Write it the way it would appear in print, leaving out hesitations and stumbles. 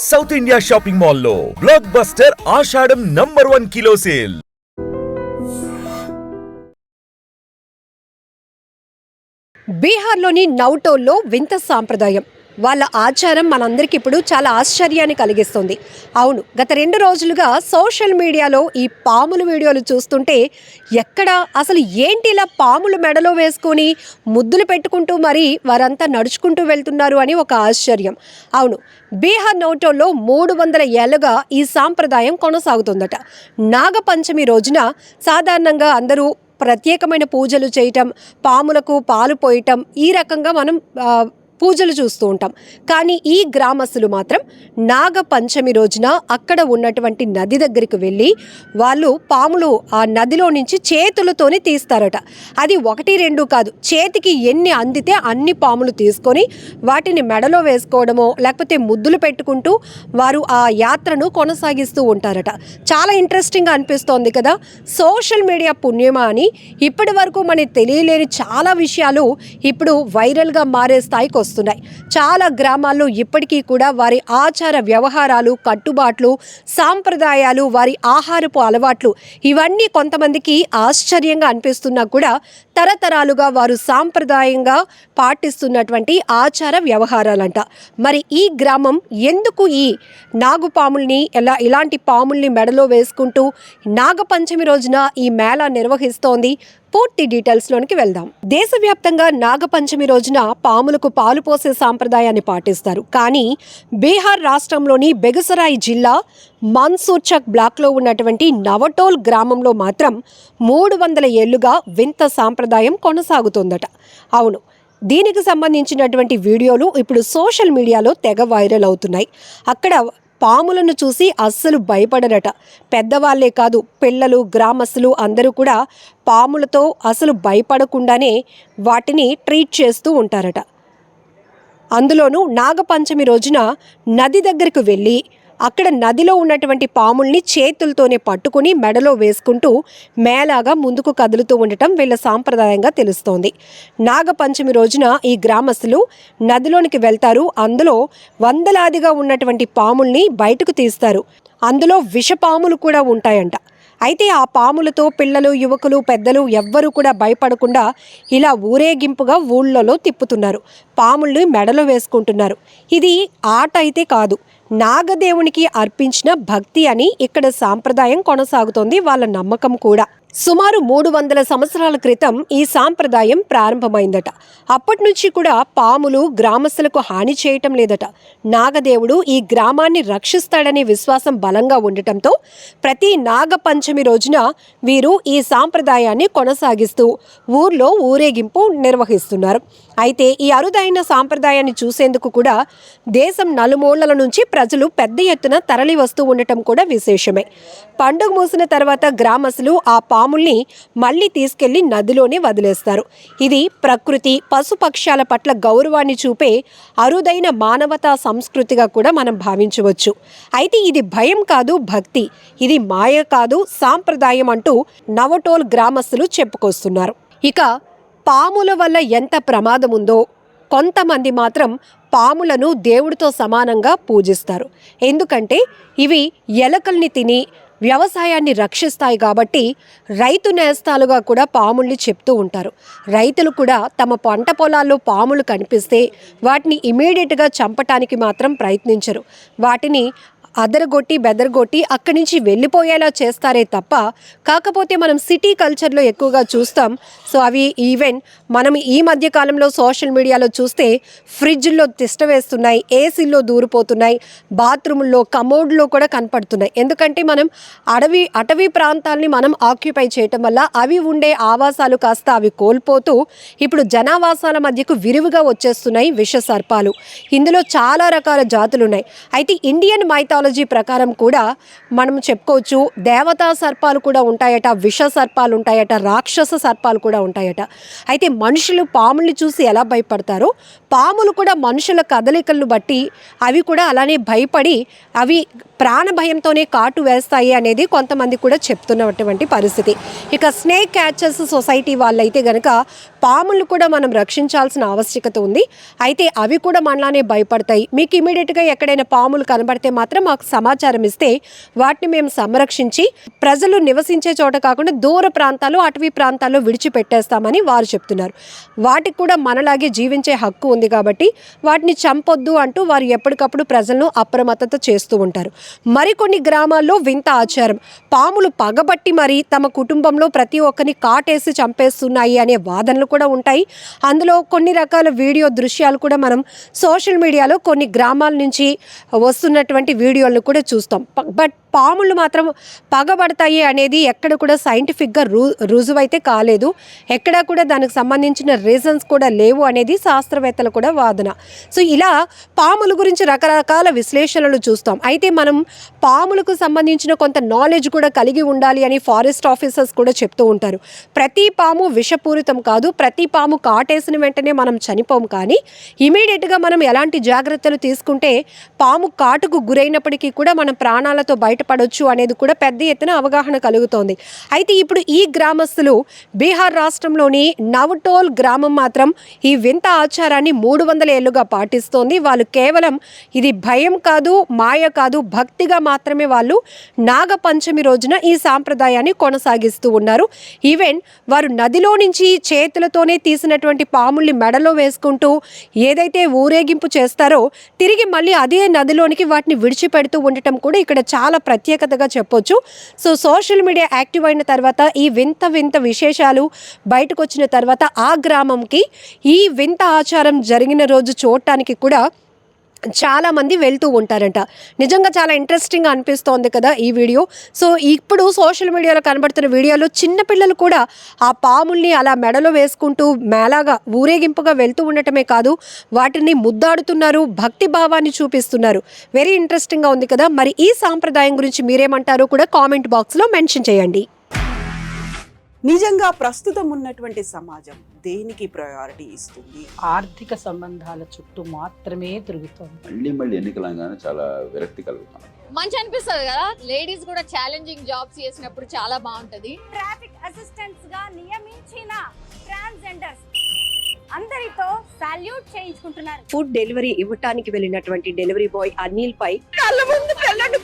South India shopping మాల్లో block buster ఆషాఢం number 1 kilo sale. బీహార్లోని నౌటోల్లో వింత సాంప్రదాయం. వాళ్ళ ఆచారం మనందరికీ ఇప్పుడు చాలా ఆశ్చర్యాన్ని కలిగిస్తుంది. అవును, గత 2 రోజులుగా సోషల్ మీడియాలో ఈ పాముల వీడియోలు చూస్తుంటే ఎక్కడ అసలు ఏంటి ఇలా పాములు మెడలో వేసుకొని ముద్దులు పెట్టుకుంటూ మరి వారంతా నడుచుకుంటూ వెళ్తున్నారు అని ఒక ఆశ్చర్యం. అవును, బీహార్ నౌటోల్లో 300 ఏళ్లుగా ఈ సాంప్రదాయం కొనసాగుతుందట. నాగపంచమి రోజున సాధారణంగా అందరూ ప్రత్యేకమైన పూజలు చేయటం, పాములకు పాలు పోయటం, ఈ రకంగా మనం పూజలు చూస్తూ ఉంటాం. కానీ ఈ గ్రామస్తులు మాత్రం నాగపంచమి రోజున అక్కడ ఉన్నటువంటి నది దగ్గరికి వెళ్ళి వాళ్ళు పాములు ఆ నదిలో నుంచి చేతులతోనే తీస్తారట. అది 1, 2 కాదు, చేతికి ఎన్ని అందితే అన్ని పాములు తీసుకొని వాటిని మెడలో వేసుకోవడమో లేకపోతే ముద్దులు పెట్టుకుంటూ వారు ఆ యాత్రను కొనసాగిస్తూ ఉంటారట. చాలా ఇంట్రెస్టింగ్గా అనిపిస్తోంది కదా. సోషల్ మీడియా పుణ్యమా అని ఇప్పటి వరకు మనకి తెలియలేని చాలా విషయాలు ఇప్పుడు వైరల్గా మారే స్థాయికి వస్తున్నాయి. చాలా గ్రామాల్లో ఇప్పటికీ కూడా వారి ఆచార వ్యవహారాలు, కట్టుబాట్లు, సాంప్రదాయాలు, వారి ఆహారపు అలవాట్లు ఇవన్నీ కొంతమందికి ఆశ్చర్యంగా అనిపిస్తున్నా కూడా తరతరాలుగా వారు సాంప్రదాయంగా పాటిస్తున్నటువంటి ఆచార వ్యవహారాలంట. మరి ఈ గ్రామం ఎందుకు ఈ నాగుపాముల్ని ఇలాంటి పాముల్ని మెడలో వేసుకుంటూ నాగపంచమి రోజున ఈ మేళా నిర్వహిస్తోంది? పూర్తి డీటెయిల్స్లోనికి వెళ్దాం. దేశవ్యాప్తంగా నాగపంచమి రోజున పాములకు పాలు పోసే సాంప్రదాయాన్ని పాటిస్తారు. కానీ బీహార్ రాష్ట్రంలోని బెగుసరాయి జిల్లా మన్సూర్చక్ బ్లాక్లో ఉన్నటువంటి నవటోల్ గ్రామంలో మాత్రం 300 ఏళ్లుగా వింత సాంప్రదాయం కొనసాగుతోందట. అవును, దీనికి సంబంధించినటువంటి వీడియోలు ఇప్పుడు సోషల్ మీడియాలో తెగ వైరల్ అవుతున్నాయి. అక్కడ పాములను చూసి అస్సలు భయపడరట. పెద్దవాళ్లే కాదు, పిల్లలు, గ్రామస్తులు అందరూ కూడా పాములతో అసలు భయపడకుండానే వాటిని ట్రీట్ చేస్తూ ఉంటారట. అందులోనూ నాగపంచమి రోజున నది దగ్గరకు వెళ్ళి అక్కడ నదిలో ఉన్నటువంటి పాముల్ని చేతులతోనే పట్టుకుని మెడలో వేసుకుంటూ మేళాగా ముందుకు కదులుతూ ఉండటం వీళ్ళ సాంప్రదాయంగా తెలుస్తోంది. నాగపంచమి రోజున ఈ గ్రామస్తులు నదిలోనికి వెళ్తారు. అందులో వందలాదిగా ఉన్నటువంటి పాముల్ని బయటకు తీస్తారు. అందులో విషపాములు కూడా ఉంటాయంట. అయితే ఆ పాములతో పిల్లలు, యువకులు, పెద్దలు ఎవ్వరూ కూడా భయపడకుండా ఇలా ఊరేగింపుగా ఊళ్ళలో తిప్పుతున్నారు. పాముల్ని మెడలో వేసుకుంటున్నారు. ఇది ఆట అయితే కాదు, నాగదేవునికి అర్పించిన భక్తి అని ఇక్కడ సాంప్రదాయం కొనసాగుతోంది. వాళ్ళ నమ్మకం కూడా. సుమారు 300 సంవత్సరాల క్రితం ఈ సాంప్రదాయం ప్రారంభమైందట. అప్పటి నుంచి కూడా పాములు గ్రామస్తులకు హాని చేయటం లేదట. నాగదేవుడు ఈ గ్రామాన్ని రక్షిస్తాడనే విశ్వాసం బలంగా ఉండటంతో ప్రతి నాగపంచమి రోజున వీరు ఈ సాంప్రదాయాన్ని కొనసాగిస్తూ ఊర్లో ఊరేగింపు నిర్వహిస్తున్నారు. అయితే ఈ అరుదైన సాంప్రదాయాన్ని చూసేందుకు కూడా దేశం నలుమూలల నుంచి ప్రజలు పెద్ద ఎత్తున తరలి వస్తూ ఉండటం కూడా విశేషమే. పండుగ మూసిన తర్వాత గ్రామస్తులు ఆ పాముల్ని మళ్ళీ తీసుకెళ్లి నదిలోనే వదిలేస్తారు. ఇది ప్రకృతి, పశుపక్షాల పట్ల గౌరవాన్ని చూపే అరుదైన మానవతా సంస్కృతిగా కూడా మనం భావించవచ్చు. అయితే ఇది భయం కాదు, భక్తి. ఇది మాయ కాదు, సాంప్రదాయం అంటూ నవటోల్ గ్రామస్తులు చెప్పుకొస్తున్నారు. ఇక పాముల వల్ల ఎంత ప్రమాదం ఉందో, కొంతమంది మాత్రం పాములను దేవుడితో సమానంగా పూజిస్తారు. ఎందుకంటే ఇవి ఎలకల్ని తిని వ్యవసాయాన్ని రక్షిస్తాయి కాబట్టి రైతు నేస్తాలుగా కూడా పాముల్ని చెప్తూ ఉంటారు. రైతులు కూడా తమ పంట పొలాల్లో పాములు కనిపిస్తే వాటిని ఇమీడియట్గా చంపటానికి మాత్రం ప్రయత్నించరు. వాటిని అదరగొట్టి బెదరగొట్టి అక్కడి నుంచి వెళ్ళిపోయేలా చేస్తారే తప్ప, కాకపోతే మనం సిటీ కల్చర్లో ఎక్కువగా చూస్తాం. సో అవి ఈవెన్ మనం ఈ మధ్య కాలంలో సోషల్ మీడియాలో చూస్తే ఫ్రిడ్జ్లో తిష్ట వేస్తున్నాయి, ఏసీల్లో దూరిపోతున్నాయి, బాత్రూముల్లో, కమోడ్లో కూడా కనపడుతున్నాయి. ఎందుకంటే మనం అటవీ ప్రాంతాలని మనం ఆక్యుపై చేయటం వల్ల అవి ఉండే ఆవాసాలు కాస్త అవి కోల్పోతూ ఇప్పుడు జనావాసాల మధ్యకు విరివిగా వచ్చేస్తున్నాయి విష సర్పాలు. ఇందులో చాలా రకాల జాతులు ఉన్నాయి. అయితే ఇండియన్ మైథాలజీ ప్రకారం కూడా మనం చెప్పుకోవచ్చు, దేవతా సర్పాలు కూడా ఉంటాయట, విష సర్పాలు ఉంటాయట, రాక్షస సర్పాలు కూడా ఉంటాయట. అయితే మనుషులు పాముల్ని చూసి ఎలా భయపడతారో పాములు కూడా మనుషుల కదలికలను బట్టి అవి కూడా అలానే భయపడి అవి ప్రాణ భయంతోనే కాటు వేస్తాయి అనేది కొంతమంది కూడా చెప్తున్నటువంటి పరిస్థితి. ఇక స్నేక్ క్యాచర్స్ సొసైటీ వాళ్ళైతే గనక పాములు కూడా మనం రక్షించాల్సిన ఆవశ్యకత ఉంది. అయితే అవి కూడా మనలానే భయపడతాయి. మీకు ఇమీడియట్గా ఎక్కడైనా పాములు కనబడితే మాత్రం మాకు సమాచారం ఇస్తే వాటిని మేము సంరక్షించి ప్రజలు నివసించే చోట కాకుండా దూర ప్రాంతాలు, అటవీ ప్రాంతాల్లో విడిచిపెట్టేస్తామని వారు చెప్తున్నారు. వాటికి కూడా మనలాగే జీవించే హక్కు ఉంది కాబట్టి వాటిని చంపొద్దు అంటూ వారు ఎప్పటికప్పుడు ప్రజలను అప్రమత్తత చేస్తూ ఉంటారు. మరికొన్ని గ్రామాల్లో వింత ఆచారం, పాములు పగబట్టి మరి తమ కుటుంబంలో ప్రతి ఒక్కరిని కాటేసి చంపేస్తున్నాయి అనే వాదనలు కూడా ఉంటాయి. అందులో కొన్ని రకాల వీడియో దృశ్యాలు కూడా మనం సోషల్ మీడియాలో కొన్ని గ్రామాల నుంచి వస్తున్నటువంటి వీడియోలను కూడా చూస్తాం. బట్ పాములు మాత్రం పగబడతాయి అనేది ఎక్కడ కూడా సైంటిఫిక్గా రుజువైతే కాలేదు. ఎక్కడా కూడా దానికి సంబంధించిన రీజన్స్ కూడా లేవు అనేది శాస్త్రవేత్తల కూడా వాదన. సో ఇలా పాముల గురించి రకరకాల విశ్లేషణలు చూస్తాం. అయితే మనం పాములకు సంబంధించిన కొంత నాలెడ్జ్ కూడా కలిగి ఉండాలి అని ఫారెస్ట్ ఆఫీసర్స్ కూడా చెప్తూ ఉంటారు. ప్రతి పాము విషపూరితం కాదు, ప్రతి పాము కాటేసిన వెంటనే మనం చనిపోము. కానీ ఇమీడియట్గా మనం ఎలాంటి జాగ్రత్తలు తీసుకుంటే పాము కాటుకు గురైనప్పటికీ కూడా మనం ప్రాణాలతో బయటపడవచ్చు అనేది కూడా పెద్ద ఎత్తున అవగాహన కలుగుతోంది. అయితే ఇప్పుడు ఈ గ్రామస్తులు బీహార్ రాష్ట్రంలోని నవటోల్ గ్రామం మాత్రం ఈ వింత ఆచారాన్ని 300 ఏళ్లుగా పాటిస్తోంది. వాళ్ళు కేవలం ఇది భయం కాదు, మాయ కాదు, భక్తిగా మాత్రమే వాళ్ళు నాగపంచమి రోజున ఈ సాంప్రదాయాన్ని కొనసాగిస్తూ ఉన్నారు. ఈవెన్ వారు నదిలో నుంచి చేతులతోనే తీసినటువంటి పాముల్ని మెడలో వేసుకుంటూ ఏదైతే ఊరేగింపు చేస్తారో తిరిగి మళ్ళీ అదే నదిలోనికి వాటిని విడిచిపెడుతూ ఉండటం కూడా ఇక్కడ చాలా ప్రత్యేకతగా చెప్పొచ్చు. సో సోషల్ మీడియా యాక్టివ్ అయిన తర్వాత ఈ వింత వింత విశేషాలు బయటకు వచ్చిన తర్వాత ఆ గ్రామంకి ఈ వింత ఆచారం జరిగిన రోజు చూడటానికి కూడా చాలామంది వెళ్తూ ఉంటారంట. నిజంగా చాలా ఇంట్రెస్టింగ్ అనిపిస్తోంది కదా ఈ వీడియో. సో ఇప్పుడు సోషల్ మీడియాలో కనబడుతున్న వీడియోలో చిన్నపిల్లలు కూడా ఆ పాముల్ని అలా మెడలో వేసుకుంటూ మేళాగా ఊరేగింపుగా వెళ్తూ ఉండటమే కాదు, వాటిని ముద్దాడుతున్నారు, భక్తి భావాన్ని చూపిస్తున్నారు. వెరీ ఇంట్రెస్టింగ్గా ఉంది కదా. మరి ఈ సాంప్రదాయం గురించి మీరేమంటారో కూడా కామెంట్ బాక్స్లో మెన్షన్ చేయండి. నిజంగా ప్రస్తుతం ఉన్నటువంటి సమాజం దేనికి ప్రయారిటీ ఇస్తుంది? ఆర్థిక సంబంధాల చుట్టూ మాత్రమే తిరుగుతోంది. మళ్ళీ ఎన్నికలంగానే చాలా విరక్తి కలుగుతాం. మంచి అనిపిస్తుంది కదా, లేడీస్ కూడా ఛాలెంజింగ్ జాబ్స్ చేసినప్పుడు చాలా బాగుంటది. ట్రాఫిక్ అసిస్టెంట్స్ గా నియమించిన ట్రాన్స్జెండర్స్ అందరితో సాల్యూట్ చేయించుకుంటున్నారు. ఫుడ్ డెలివరీ ఇవ్వటానికి వెళ్ళినటువంటి డెలివరీ బాయ్ అనిల్ పై కళ్ళ ముందు పెళ్ళండి